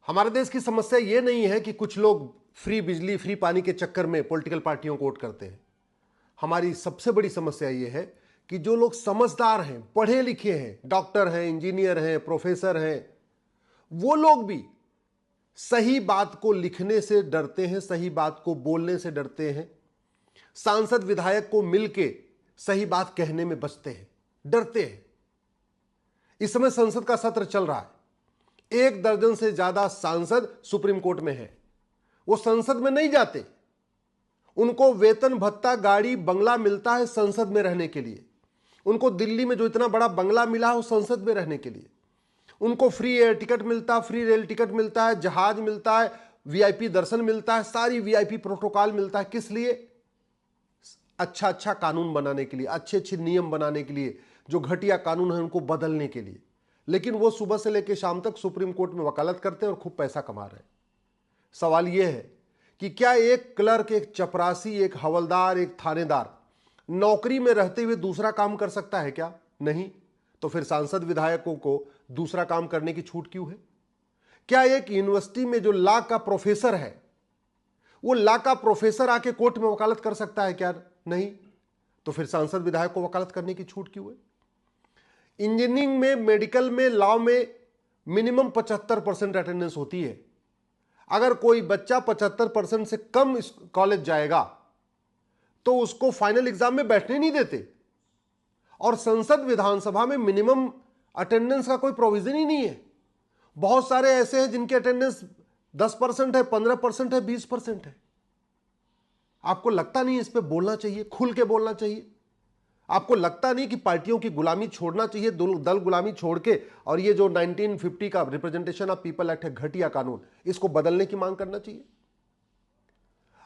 हमारे देश की समस्या यह नहीं है कि कुछ लोग फ्री बिजली फ्री पानी के चक्कर में पॉलिटिकल पार्टियों को वोट करते हैं। हमारी सबसे बड़ी समस्या यह है कि जो लोग समझदार हैं, पढ़े लिखे हैं, डॉक्टर हैं, इंजीनियर हैं, प्रोफेसर हैं, वो लोग भी सही बात को लिखने से डरते हैं, सही बात को बोलने से डरते हैं, सांसद विधायक को मिलके सही बात कहने में बचते हैं, डरते हैं। इस समय संसद का सत्र चल रहा है। 1 दर्जन से ज्यादा सांसद सुप्रीम कोर्ट में है। वो संसद में नहीं जाते, उनको वेतन भत्ता गाड़ी बंगला मिलता है संसद में रहने के लिए। उनको दिल्ली में जो इतना बड़ा बंगला मिला है वो संसद में रहने के लिए। उनको फ्री एयर टिकट मिलता है, फ्री रेल टिकट मिलता है, जहाज मिलता है, वीआईपी दर्शन मिलता है, सारी वीआईपी प्रोटोकॉल मिलता है। किस लिए? अच्छा अच्छा कानून बनाने के लिए, अच्छे अच्छे नियम बनाने के लिए, जो घटिया कानून है उनको बदलने के लिए। लेकिन वो सुबह से लेकर शाम तक सुप्रीम कोर्ट में वकालत करते हैं और खूब पैसा कमा रहे हैं। सवाल यह है कि क्या एक क्लर्क, एक चपरासी, एक हवलदार, एक थानेदार नौकरी में रहते हुए दूसरा काम कर सकता है क्या? नहीं। तो फिर सांसद विधायकों को दूसरा काम करने की छूट क्यों है? क्या एक यूनिवर्सिटी में जो लॉ का प्रोफेसर है, वो लॉ का प्रोफेसर आके कोर्ट में वकालत कर सकता है क्या? नहीं। तो फिर सांसद विधायक को वकालत करने की छूट क्यों है? इंजीनियरिंग में, मेडिकल में, लॉ में मिनिमम 75% अटेंडेंस होती है। अगर कोई बच्चा 75% से कम कॉलेज जाएगा तो उसको फाइनल एग्जाम में बैठने नहीं देते। और संसद विधानसभा में मिनिमम अटेंडेंस का कोई प्रोविजन ही नहीं है। बहुत सारे ऐसे हैं जिनके अटेंडेंस 10% है, 15% है, 20% है। आपको लगता नहीं इस पे बोलना चाहिए, खुल के बोलना चाहिए? आपको लगता नहीं कि पार्टियों की गुलामी छोड़ना चाहिए, दल गुलामी छोड़ के, और ये जो 1950 का रिप्रेजेंटेशन ऑफ पीपल एक्ट है, घटिया कानून, इसको बदलने की मांग करना चाहिए?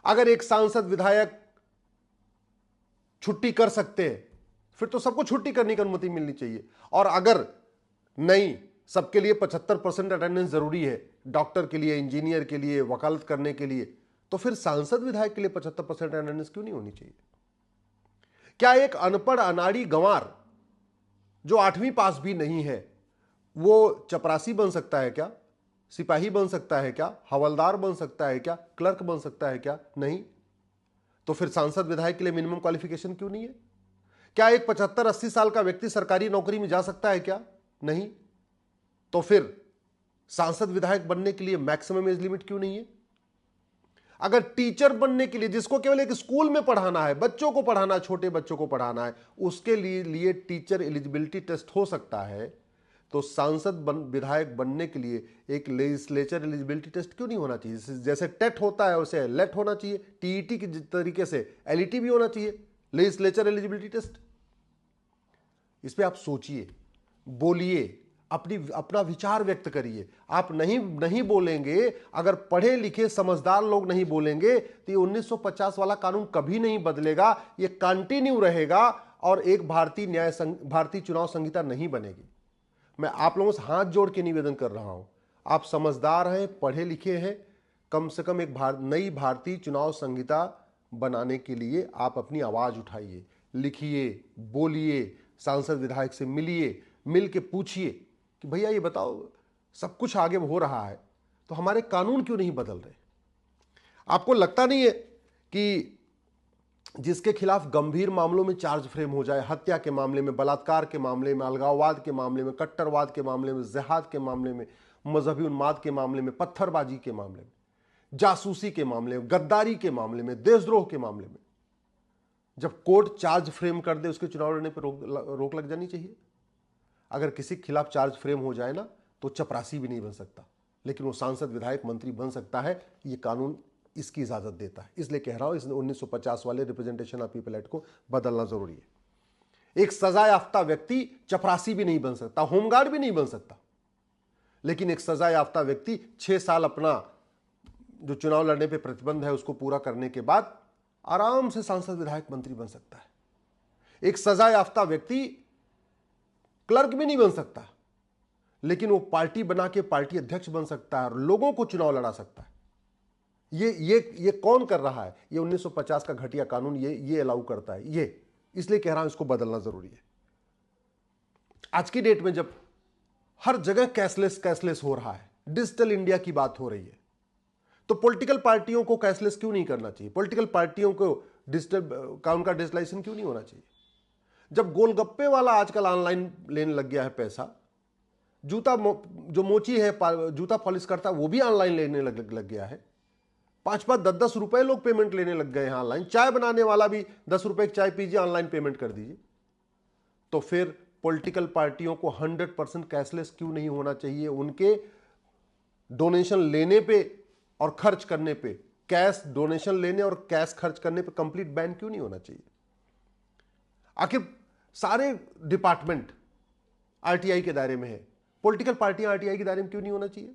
अगर एक सांसद विधायक छुट्टी कर सकते हैं फिर तो सबको छुट्टी करने की अनुमति मिलनी चाहिए। और अगर नहीं, सबके लिए 75% अटेंडेंस जरूरी है, डॉक्टर के लिए, इंजीनियर के लिए, वकालत करने के लिए, तो फिर सांसद विधायक के लिए 75% अटेंडेंस क्यों नहीं होनी चाहिए? क्या एक अनपढ़ अनाड़ी गंवार जो 8वीं पास भी नहीं है वो चपरासी बन सकता है क्या? सिपाही बन सकता है क्या? हवलदार बन सकता है क्या? क्लर्क बन सकता है क्या? नहीं। तो फिर सांसद विधायक के लिए मिनिमम क्वालिफिकेशन क्यों नहीं है? क्या एक 75-80 साल का व्यक्ति सरकारी नौकरी में जा सकता है क्या? नहीं। तो फिर सांसद विधायक बनने के लिए मैक्सिमम एज लिमिट क्यों नहीं है? अगर टीचर बनने के लिए, जिसको केवल एक स्कूल में पढ़ाना है, बच्चों को पढ़ाना है, छोटे बच्चों को पढ़ाना है, उसके लिए टीचर एलिजिबिलिटी टेस्ट हो सकता है, तो विधायक बनने के लिए एक लेजिस्लेचर एलिजिबिलिटी टेस्ट क्यों नहीं होना चाहिए? जैसे टेट होता है वैसे लेट होना चाहिए, टीईटी के तरीके से एलईटी भी होना चाहिए, लेजिस्लेचर एलिजिबिलिटी टेस्ट। इस पे आप सोचिए, बोलिए, अपना विचार व्यक्त करिए। आप नहीं बोलेंगे, अगर पढ़े लिखे समझदार लोग नहीं बोलेंगे तो ये 1950 वाला कानून कभी नहीं बदलेगा, ये कंटिन्यू रहेगा और एक भारतीय चुनाव संहिता नहीं बनेगी। मैं आप लोगों से हाथ जोड़ के निवेदन कर रहा हूं, आप समझदार हैं, पढ़े लिखे हैं, कम से कम एक नई भारतीय चुनाव संहिता बनाने के लिए आप अपनी आवाज उठाइए, लिखिए, बोलिए, सांसद विधायक से मिलिए, मिल के पूछिए कि भैया ये बताओ, सब कुछ आगे हो रहा है तो हमारे कानून क्यों नहीं बदल रहे? आपको लगता नहीं है कि जिसके खिलाफ गंभीर मामलों में चार्ज फ्रेम हो जाए, हत्या के मामले में, बलात्कार के मामले में, अलगाववाद के मामले में, कट्टरवाद के मामले में, जिहाद के मामले में, मजहबी उन्माद के मामले में, पत्थरबाजी के मामले में, जासूसी के मामले में, गद्दारी के मामले में, देशद्रोह के मामले में, जब कोर्ट चार्ज फ्रेम कर दे उसके चुनाव लड़ने पर रोक लग जानी चाहिए। अगर किसी के खिलाफ चार्ज फ्रेम हो जाए ना तो चपरासी भी नहीं बन सकता, लेकिन वो सांसद विधायक मंत्री बन सकता है। ये कानून इसकी इजाजत देता है। इसलिए कह रहा हूं, इस 1950 वाले रिप्रेजेंटेशन ऑफ पीपल एक्ट को बदलना जरूरी है। एक सजा याफ्ता व्यक्ति चपरासी भी नहीं बन सकता, होमगार्ड भी नहीं बन सकता, लेकिन एक सजा याफ्ता व्यक्ति 6 साल अपना जो चुनाव लड़ने पर प्रतिबंध है उसको पूरा करने के बाद आराम से सांसद विधायक मंत्री बन सकता है। एक सजा याफ्ता व्यक्ति क्लर्क भी नहीं बन सकता, लेकिन वो पार्टी बना के पार्टी अध्यक्ष बन सकता है और लोगों को चुनाव लड़ा सकता है। ये कौन कर रहा है? ये 1950 का घटिया कानून ये अलाउ करता है। ये इसलिए कह रहा हूं, इसको बदलना जरूरी है। आज की डेट में जब हर जगह कैशलेस हो रहा है, डिजिटल इंडिया की बात हो रही है, तो पॉलिटिकल पार्टियों को कैशलेस क्यों नहीं करना चाहिए? पॉलिटिकल पार्टियों को डिजिटल का उनका डिजिटलाइजेशन क्यों नहीं होना चाहिए? जब गोलगप्पे वाला आजकल ऑनलाइन लेने लग गया है पैसा, जूता जो मोची है जूता पॉलिश करता है वो भी ऑनलाइन लेने लग गया है, 5-5 10-10 रुपए लोग पेमेंट लेने लग गए हैं ऑनलाइन। चाय बनाने वाला भी 10 रुपए की चाय पीजिए, ऑनलाइन पेमेंट कर दीजिए। तो फिर पॉलिटिकल पार्टियों को 100% कैशलेस क्यों नहीं होना चाहिए? उनके डोनेशन लेने पे और खर्च करने पे, कैश डोनेशन लेने और कैश खर्च करने पे कंप्लीट बैन क्यों नहीं होना चाहिए? आखिर सारे डिपार्टमेंट आरटीआई के दायरे में है, पॉलिटिकल पार्टियां आरटीआई के दायरे में क्यों नहीं होना चाहिए?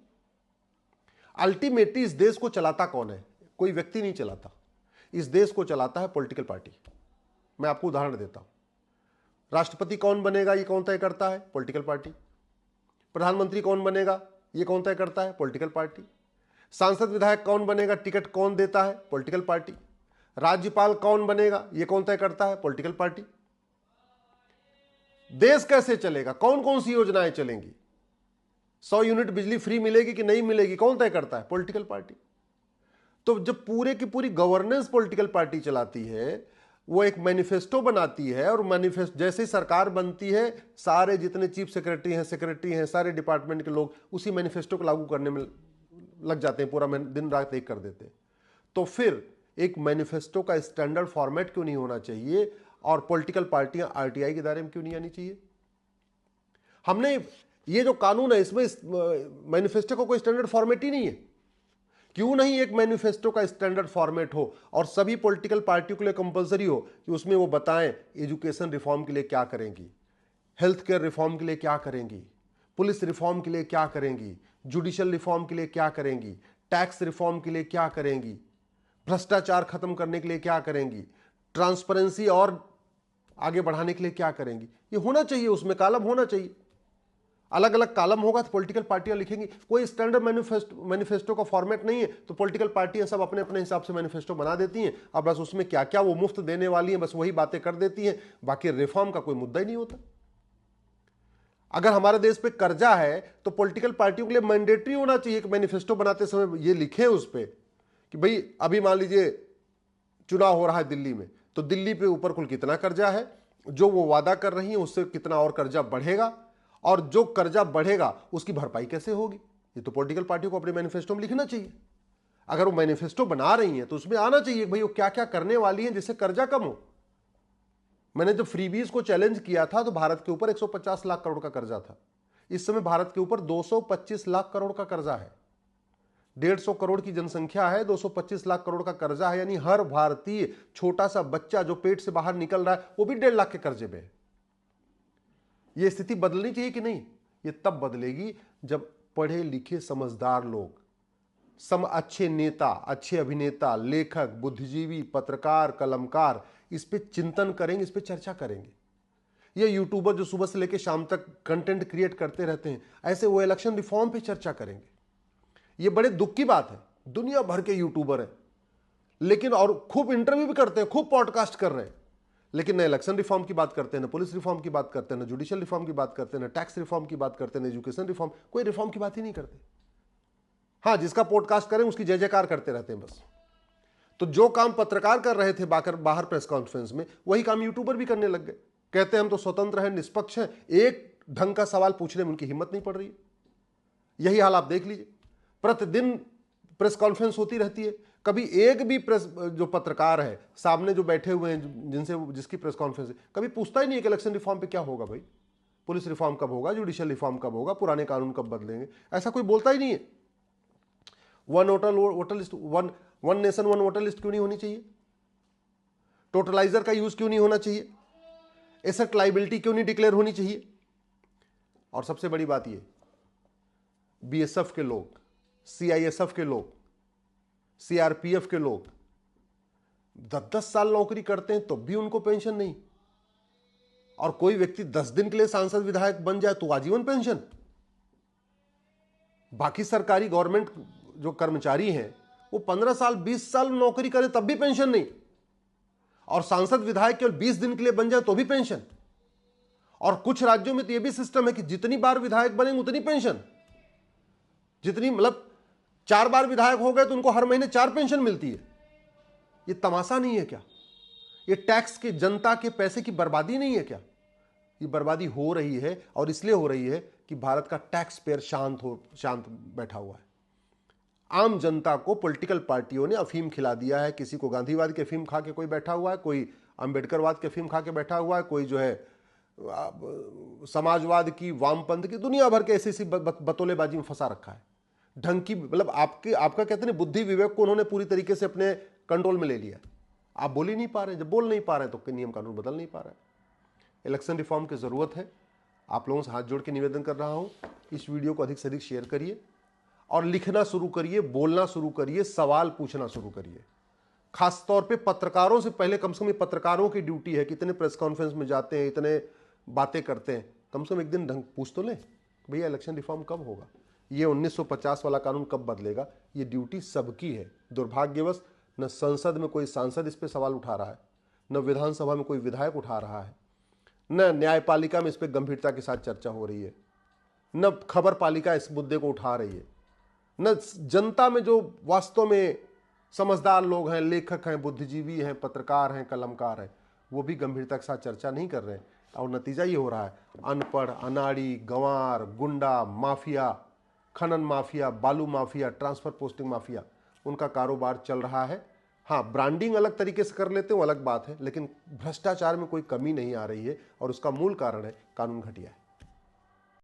अल्टीमेटली इस देश को चलाता कौन है? कोई व्यक्ति नहीं चलाता, इस देश को चलाता है पॉलिटिकल पार्टी। मैं आपको उदाहरण देता हूं। राष्ट्रपति कौन बनेगा ये कौन तय करता है? Political party. प्रधानमंत्री कौन बनेगा ये कौन तय करता है? Political party. सांसद विधायक कौन बनेगा, टिकट कौन देता है? Political party. राज्यपाल कौन बनेगा ये कौन तय करता है? Political party. देश कैसे चलेगा, कौन कौन सी योजनाएं चलेंगी, 100 यूनिट बिजली फ्री मिलेगी कि नहीं मिलेगी, कौन तय करता है? Political party. तो जब पूरे की पूरी गवर्नेंस पॉलिटिकल पार्टी चलाती है, वो एक मैनिफेस्टो बनाती है, और मैनिफेस्टो जैसे सरकार बनती है, सारे जितने चीफ सेक्रेटरी हैं, सारे डिपार्टमेंट के लोग उसी मैनिफेस्टो को लागू करने में लग जाते हैं, पूरा दिन रात एक कर देते हैं। तो फिर एक मैनिफेस्टो का स्टैंडर्ड फॉर्मेट क्यों नहीं होना चाहिए, और पॉलिटिकल पार्टियां आरटीआई के दायरे में क्यों नहीं आनी चाहिए? हमने ये जो कानून है इसमें मैनिफेस्टो का कोई स्टैंडर्ड फॉर्मेट ही नहीं है। क्यों नहीं एक मैनिफेस्टो का स्टैंडर्ड फॉर्मेट हो और सभी पॉलिटिकल पार्टियों के लिए कंपलसरी हो कि उसमें वो बताएं एजुकेशन रिफॉर्म के लिए क्या करेंगी, हेल्थ केयर रिफॉर्म के लिए क्या करेंगी, पुलिस रिफॉर्म के लिए क्या करेंगी, जुडिशियल रिफॉर्म के लिए क्या करेंगी, टैक्स रिफॉर्म के लिए क्या करेंगी, भ्रष्टाचार खत्म करने के लिए क्या करेंगी, ट्रांसपेरेंसी और आगे बढ़ाने के लिए क्या करेंगी। ये होना चाहिए, उसमें कॉलम होना चाहिए। अलग अलग कॉलम होगा तो पॉलिटिकल पार्टियां लिखेंगी। कोई स्टैंडर्ड मैनिफेस्टो का फॉर्मेट नहीं है, तो पॉलिटिकल पार्टियां सब अपने अपने हिसाब से मैनिफेस्टो बना देती हैं, और बस उसमें क्या क्या वो मुफ्त देने वाली हैं बस वही बातें कर देती हैं, बाकी रिफॉर्म का कोई मुद्दा ही नहीं होता। अगर हमारे देश पे कर्जा है तो पॉलिटिकल पार्टियों के लिए मैंडेटरी होना चाहिए कि मैनिफेस्टो बनाते समय ये लिखे उस पर कि भाई अभी मान लीजिए चुनाव हो रहा है दिल्ली में, तो दिल्ली पे ऊपर कुल कितना कर्जा है, जो वो वादा कर रही है उससे कितना और कर्जा बढ़ेगा, और जो कर्जा बढ़ेगा उसकी भरपाई कैसे होगी। ये तो पॉलिटिकल पार्टियों को अपने मैनिफेस्टो में लिखना चाहिए। अगर वो मैनिफेस्टो बना रही हैं तो उसमें आना चाहिए भाई वो क्या क्या करने वाली हैं जिससे कर्जा कम हो। मैंने जब फ्रीबीज को चैलेंज किया था तो भारत के ऊपर 150 लाख करोड़ का कर्जा था। इस समय भारत के ऊपर 225 लाख करोड़ का कर्जा है। 150 करोड़ की जनसंख्या है, 225 लाख करोड़ का कर्जा है, यानी हर भारतीय छोटा सा बच्चा जो पेट से बाहर निकल रहा है वो भी 1.5 लाख के कर्जे में है। यह स्थिति बदलनी चाहिए कि नहीं? ये तब बदलेगी जब पढ़े लिखे समझदार लोग, अच्छे नेता, अच्छे अभिनेता, लेखक, बुद्धिजीवी, पत्रकार, कलमकार इस पे चिंतन करेंगे, इस पे चर्चा करेंगे। ये यूट्यूबर जो सुबह से लेकर शाम तक कंटेंट क्रिएट करते रहते हैं, ऐसे वो इलेक्शन रिफॉर्म पे चर्चा करेंगे। ये बड़े दुख की बात है, दुनिया भर के यूट्यूबर हैं लेकिन, और खूब इंटरव्यू भी करते हैं, खूब पॉडकास्ट कर रहे हैं, लेकिन न इलेक्शन रिफॉर्म की बात करते हैं, न पुलिस रिफॉर्म की बात करते हैं, न जुडिशियल रिफॉर्म की बात करते हैं, न टैक्स रिफॉर्म की बात करते हैं, न एजुकेशन रिफॉर्म, कोई रिफॉर्म की बात ही नहीं करते। हाँ, जिसका पॉडकास्ट करें उसकी जय जयकार करते रहते हैं बस। तो जो काम पत्रकार कर रहे थे बाहर प्रेस कॉन्फ्रेंस में, वही काम यूट्यूबर भी करने लग गए। कहते हैं हम तो स्वतंत्र हैं, निष्पक्ष हैं, एक ढंग का सवाल पूछने में उनकी हिम्मत नहीं पड़ रही है। यही हाल आप देख लीजिए, प्रतिदिन प्रेस कॉन्फ्रेंस होती रहती है, कभी एक भी प्रेस जो पत्रकार है सामने जो बैठे हुए हैं जिसकी प्रेस कॉन्फ्रेंस है, कभी पूछता ही नहीं है कि इलेक्शन रिफॉर्म पे क्या होगा, भाई पुलिस रिफॉर्म कब होगा, जुडिशियल रिफॉर्म कब होगा, पुराने कानून कब बदलेंगे, ऐसा कोई बोलता ही नहीं है। One nation one voter list क्यों नहीं होनी चाहिए? टोटलाइजर का यूज क्यों नहीं होना चाहिए? एसेट लायबिलिटी क्यों नहीं डिक्लेयर होनी चाहिए? और सबसे बड़ी बात ये, बीएसएफ के लोग, सीआईएसएफ के लोग, सीआरपीएफ के लोग 10-10 साल नौकरी करते हैं तो भी उनको पेंशन नहीं, और कोई व्यक्ति 10 दिन के लिए सांसद विधायक बन जाए तो आजीवन पेंशन। बाकी सरकारी गवर्नमेंट जो कर्मचारी हैं वो 15 साल 20 साल नौकरी करें तब भी पेंशन नहीं, और सांसद विधायक केवल 20 दिन के लिए बन जाए तो भी पेंशन। और कुछ राज्यों में तो यह भी सिस्टम है कि जितनी बार विधायक बनेंगे उतनी पेंशन। जितनी मतलब 4 बार विधायक हो गए तो उनको हर महीने 4 पेंशन मिलती है। ये तमाशा नहीं है क्या? ये टैक्स के जनता के पैसे की बर्बादी नहीं है क्या? ये बर्बादी हो रही है और इसलिए हो रही है कि भारत का टैक्स पेयर शांत बैठा हुआ है। आम जनता को पॉलिटिकल पार्टियों ने अफीम खिला दिया है। किसी को गांधीवाद के अफीम खा के कोई बैठा हुआ है, कोई अंबेडकरवाद के अफीम खा के बैठा हुआ है, कोई जो है समाजवाद की, वामपंथ की, दुनिया भर के ऐसी बतौलेबाजी में फंसा रखा है। ढंग की मतलब आपका कहते हैं बुद्धि विवेक को उन्होंने पूरी तरीके से अपने कंट्रोल में ले लिया। आप बोल ही नहीं पा रहे। जब बोल नहीं पा रहे तो नियम कानून बदल नहीं पा रहे। इलेक्शन रिफॉर्म की जरूरत है। आप लोगों से हाथ जोड़ के निवेदन कर रहा हूं, इस वीडियो को अधिक से अधिक शेयर करिए और लिखना शुरू करिए, बोलना शुरू करिए, सवाल पूछना शुरू करिए। खासतौर पे पत्रकारों से पहले, कम से कम पत्रकारों की ड्यूटी है कि इतने प्रेस कॉन्फ्रेंस में जाते हैं, इतने बातें करते हैं, कम से कम एक दिन ढंग पूछ तो लें, भैया इलेक्शन रिफॉर्म कब होगा, ये 1950 वाला कानून कब बदलेगा। ये ड्यूटी सबकी है। दुर्भाग्यवश न संसद में कोई सांसद इस पर सवाल उठा रहा है, न विधानसभा में कोई विधायक उठा रहा है, न न्यायपालिका में इस पर गंभीरता के साथ चर्चा हो रही है, न खबर पालिका इस मुद्दे को उठा रही है, न जनता में जो वास्तव में समझदार लोग हैं, लेखक हैं, बुद्धिजीवी हैं, पत्रकार हैं, कलमकार हैं, वो भी गंभीरता के साथ चर्चा नहीं कर रहे हैं। और नतीजा ये हो रहा है, अनपढ़, अनाड़ी, गंवार, गुंडा, माफिया, खनन माफिया, बालू माफिया, ट्रांसफर पोस्टिंग माफिया, उनका कारोबार चल रहा है। हाँ, ब्रांडिंग अलग तरीके से कर लेते हैं, वो अलग बात है, लेकिन भ्रष्टाचार में कोई कमी नहीं आ रही है और उसका मूल कारण है कानून घटिया है।